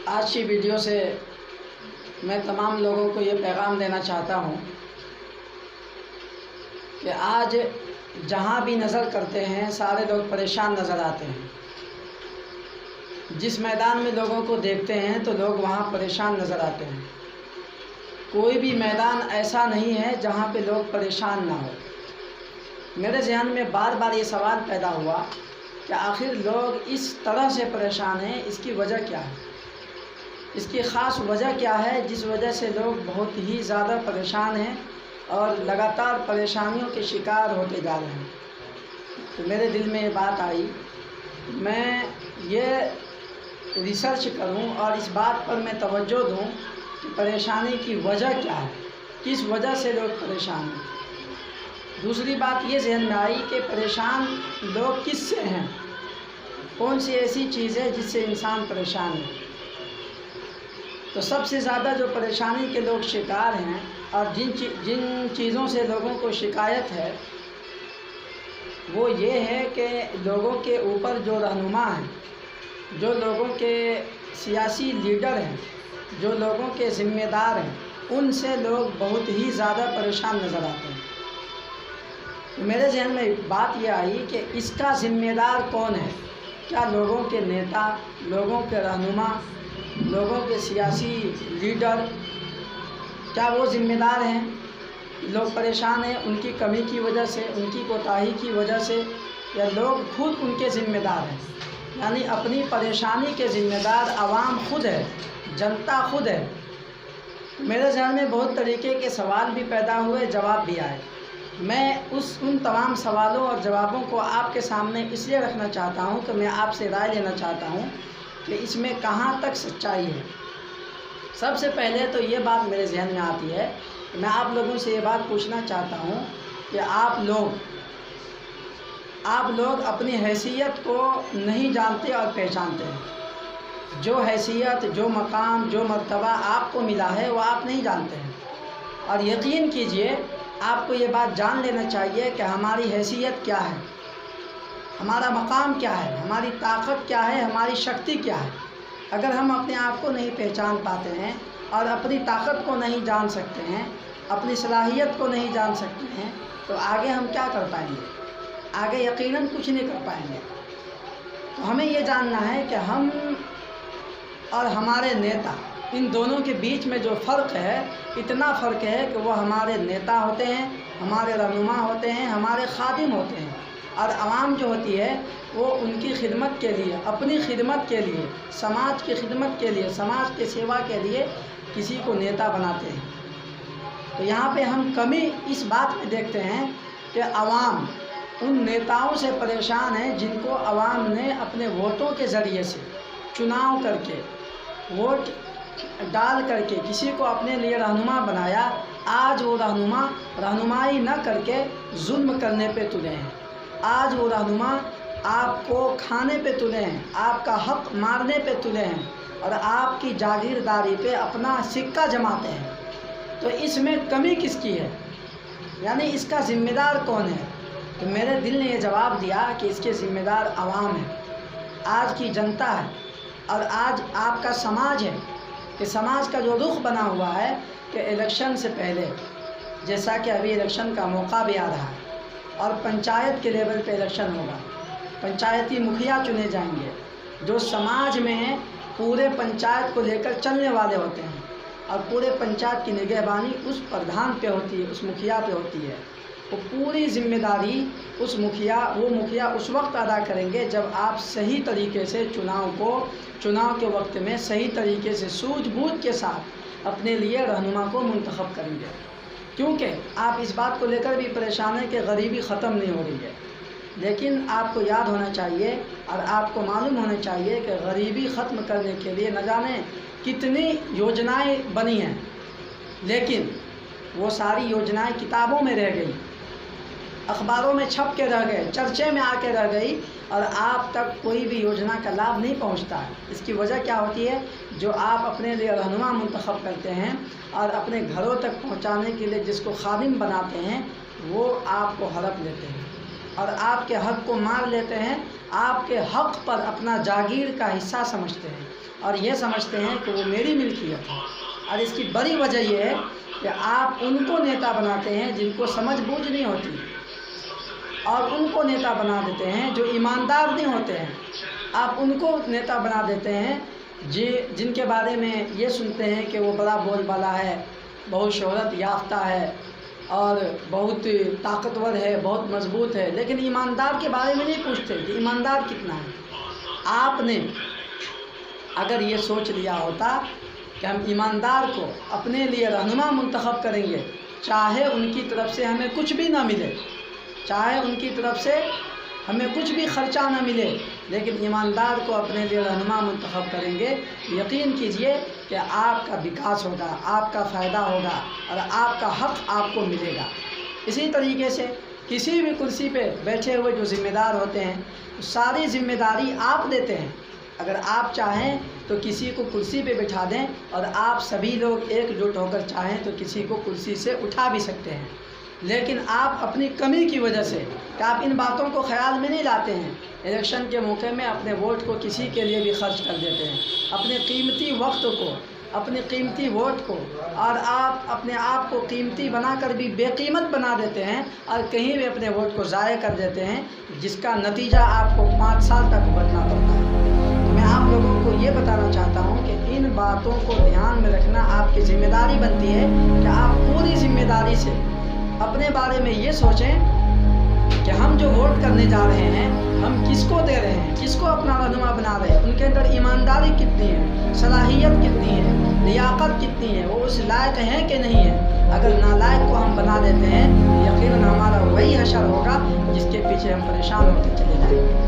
آج کی ویڈیو سے میں تمام لوگوں کو یہ پیغام دینا چاہتا ہوں کہ آج جہاں بھی نظر کرتے ہیں سارے لوگ پریشان نظر آتے ہیں۔ جس میدان میں لوگوں کو دیکھتے ہیں تو لوگ وہاں پریشان نظر آتے ہیں۔ کوئی بھی میدان ایسا نہیں ہے جہاں پہ لوگ پریشان نہ ہو۔ میرے ذہن میں بار بار یہ سوال پیدا ہوا کہ آخر لوگ اس طرح سے پریشان ہیں، اس کی وجہ کیا ہے؟ اس کی خاص وجہ کیا ہے جس وجہ سے لوگ بہت ہی زیادہ پریشان ہیں اور لگاتار پریشانیوں کے شکار ہوتے جا رہے ہیں؟ تو میرے دل میں یہ بات آئی، میں یہ ریسرچ کروں اور اس بات پر میں توجہ دوں کہ پریشانی کی وجہ کیا ہے، کس وجہ سے لوگ پریشان ہیں۔ دوسری بات یہ ذہن میں آئی کہ پریشان لوگ کس سے ہیں، کون سی ایسی چیز ہے جس سے انسان پریشان ہے۔ تو سب سے زیادہ جو پریشانی کے لوگ شکار ہیں اور جن چیزوں سے لوگوں کو شکایت ہے وہ یہ ہے کہ لوگوں کے اوپر جو رہنما ہیں، جو لوگوں کے سیاسی لیڈر ہیں، جو لوگوں کے ذمہ دار ہیں، ان سے لوگ بہت ہی زیادہ پریشان نظر آتے ہیں۔ تو میرے ذہن میں بات یہ آئی کہ اس کا ذمہ دار کون ہے؟ کیا لوگوں کے نیتا، لوگوں کے رہنما، لوگوں کے سیاسی لیڈر، کیا وہ ذمہ دار ہیں؟ لوگ پریشان ہیں ان کی کمی کی وجہ سے، ان کی کوتاہی کی وجہ سے، یا لوگ خود ان کے ذمہ دار ہیں؟ یعنی اپنی پریشانی کے ذمہ دار عوام خود ہے، جنتا خود ہے۔ میرے ذہن میں بہت طریقے کے سوال بھی پیدا ہوئے، جواب بھی آئے۔ میں ان تمام سوالوں اور جوابوں کو آپ کے سامنے اس لیے رکھنا چاہتا ہوں کہ میں آپ سے رائے لینا چاہتا ہوں کہ اس میں کہاں تک سچائی ہے۔ سب سے پہلے تو یہ بات میرے ذہن میں آتی ہے کہ میں آپ لوگوں سے یہ بات پوچھنا چاہتا ہوں کہ آپ لوگ اپنی حیثیت کو نہیں جانتے اور پہچانتے ہیں۔ جو حیثیت، جو مقام، جو مرتبہ آپ کو ملا ہے وہ آپ نہیں جانتے ہیں۔ اور یقین کیجئے آپ کو یہ بات جان لینا چاہیے کہ ہماری حیثیت کیا ہے، ہمارا مقام کیا ہے، ہماری طاقت کیا ہے، ہماری شکتی کیا ہے۔ اگر ہم اپنے آپ کو نہیں پہچان پاتے ہیں اور اپنی طاقت کو نہیں جان سکتے ہیں، اپنی صلاحیت کو نہیں جان سکتے ہیں، تو آگے ہم کیا کر پائیں گے؟ آگے یقیناً کچھ نہیں کر پائیں گے۔ تو ہمیں یہ جاننا ہے کہ ہم اور ہمارے نیتا، ان دونوں کے بیچ میں جو فرق ہے، اتنا فرق ہے کہ وہ ہمارے نیتا ہوتے ہیں، ہمارے رہنما ہوتے ہیں، ہمارے خادم ہوتے ہیں، اور عوام جو ہوتی ہے وہ ان کی خدمت کے لیے، اپنی خدمت کے لیے، سماج کی خدمت کے لیے، سماج کے سیوا کے لیے کسی کو نیتا بناتے ہیں۔ تو یہاں پہ ہم کمی اس بات میں دیکھتے ہیں کہ عوام ان نیتاؤں سے پریشان ہیں جن کو عوام نے اپنے ووٹوں کے ذریعے سے چناؤ کر کے، ووٹ ڈال کر کے کسی کو اپنے لیے رہنما بنایا۔ آج وہ رہنما رہنمائی نہ کر کے ظلم کرنے پہ تلے ہیں۔ آج وہ رہنما آپ کو کھانے پہ تلے ہیں، آپ کا حق مارنے پہ تلے ہیں، اور آپ کی جاگیرداری پہ اپنا سکہ جماتے ہیں۔ تو اس میں کمی کس کی ہے؟ یعنی اس کا ذمہ دار کون ہے؟ تو میرے دل نے یہ جواب دیا کہ اس کے ذمہ دار عوام ہیں، آج کی جنتا ہے، اور آج آپ کا سماج ہے کہ سماج کا جو رخ بنا ہوا ہے کہ الیکشن سے پہلے، جیسا کہ ابھی الیکشن کا موقع بھی آ رہا ہے اور پنچایت کے لیول پہ الیکشن ہوگا، پنچایتی مکھیا چنے جائیں گے جو سماج میں پورے پنچایت کو لے کر چلنے والے ہوتے ہیں، اور پورے پنچایت کی نگہبانی اس پردھان پہ ہوتی ہے، اس مکھیا پہ ہوتی ہے۔ وہ پوری ذمہ داری وہ مکھیا اس وقت ادا کریں گے جب آپ صحیح طریقے سے چناؤ کے وقت میں صحیح طریقے سے سوجھ بوجھ کے ساتھ اپنے لیے رہنما کو منتخب کریں گے۔ کیونکہ آپ اس بات کو لے کر بھی پریشان ہیں کہ غریبی ختم نہیں ہو رہی ہے، لیکن آپ کو یاد ہونا چاہیے اور آپ کو معلوم ہونا چاہیے کہ غریبی ختم کرنے کے لیے نہ جانے کتنی یوجنائیں بنی ہیں، لیکن وہ ساری یوجنائیں کتابوں میں رہ گئی، اخباروں میں چھپ کے رہ گئے، چرچے میں آ کے رہ گئی، اور آپ تک کوئی بھی یوجنا کا لابھ نہیں پہنچتا ہے۔ اس کی وجہ کیا ہوتی ہے؟ جو آپ اپنے لیے رہنما منتخب کرتے ہیں اور اپنے گھروں تک پہنچانے کے لیے جس کو خادم بناتے ہیں، وہ آپ کو ہڑپ لیتے ہیں اور آپ کے حق کو مار لیتے ہیں، آپ کے حق پر اپنا جاگیر کا حصہ سمجھتے ہیں اور یہ سمجھتے ہیں کہ وہ میری ملکیت ہے. اور اس کی بڑی وجہ یہ ہے کہ آپ ان کو نیتا بناتے ہیں جن کو سمجھ بوجھ نہیں ہوتی، اور ان کو نیتا بنا دیتے ہیں جو ایماندار نہیں ہوتے ہیں. آپ ان کو نیتا بنا دیتے ہیں جن کے بارے میں یہ سنتے ہیں کہ وہ بڑا بول بالا ہے، بہت شہرت یافتہ ہے اور بہت طاقتور ہے، بہت مضبوط ہے، لیکن ایماندار کے بارے میں نہیں پوچھتے کہ ایماندار کتنا ہے. آپ نے اگر یہ سوچ لیا ہوتا کہ ہم ایماندار کو اپنے لیے رہنما منتخب کریں گے، چاہے ان کی طرف سے ہمیں کچھ بھی نہ ملے، چاہے ان کی طرف سے ہمیں کچھ بھی خرچہ نہ ملے، لیکن ایماندار کو اپنے لیے رہنما منتخب کریں گے، یقین کیجئے کہ آپ کا وکاس ہوگا، آپ کا فائدہ ہوگا اور آپ کا حق آپ کو ملے گا. اسی طریقے سے کسی بھی کرسی پہ بیٹھے ہوئے جو ذمہ دار ہوتے ہیں، ساری ذمہ داری آپ دیتے ہیں. اگر آپ چاہیں تو کسی کو کرسی پہ بٹھا دیں، اور آپ سبھی لوگ ایک جٹ ہو کر چاہیں تو کسی کو کرسی سے اٹھا بھی سکتے ہیں. لیکن آپ اپنی کمی کی وجہ سے کہ آپ ان باتوں کو خیال میں نہیں لاتے ہیں، الیکشن کے موقع میں اپنے ووٹ کو کسی کے لیے بھی خرچ کر دیتے ہیں، اپنے قیمتی وقت کو، اپنے قیمتی ووٹ کو، اور آپ اپنے آپ کو قیمتی بنا کر بھی بے قیمت بنا دیتے ہیں اور کہیں بھی اپنے ووٹ کو ضائع کر دیتے ہیں، جس کا نتیجہ آپ کو 5 سال تک بھگتنا پڑتا ہے. میں آپ لوگوں کو یہ بتانا چاہتا ہوں کہ ان باتوں کو دھیان میں رکھنا آپ کی ذمہ داری بنتی ہے کہ آپ پوری ذمہ داری سے اپنے بارے میں یہ سوچیں کہ ہم جو ووٹ کرنے جا رہے ہیں ہم کس کو دے رہے ہیں، کس کو اپنا رہنما بنا رہے ہیں، ان کے اندر ایمانداری کتنی ہے، صلاحیت کتنی ہے، لیاقت کتنی ہے، وہ اس لائق ہیں کہ نہیں ہے. اگر نالائق کو ہم بنا دیتے ہیں یقیناً ہمارا وہی حشر ہوگا جس کے پیچھے ہم پریشان ہوتے چلے جائیں گے.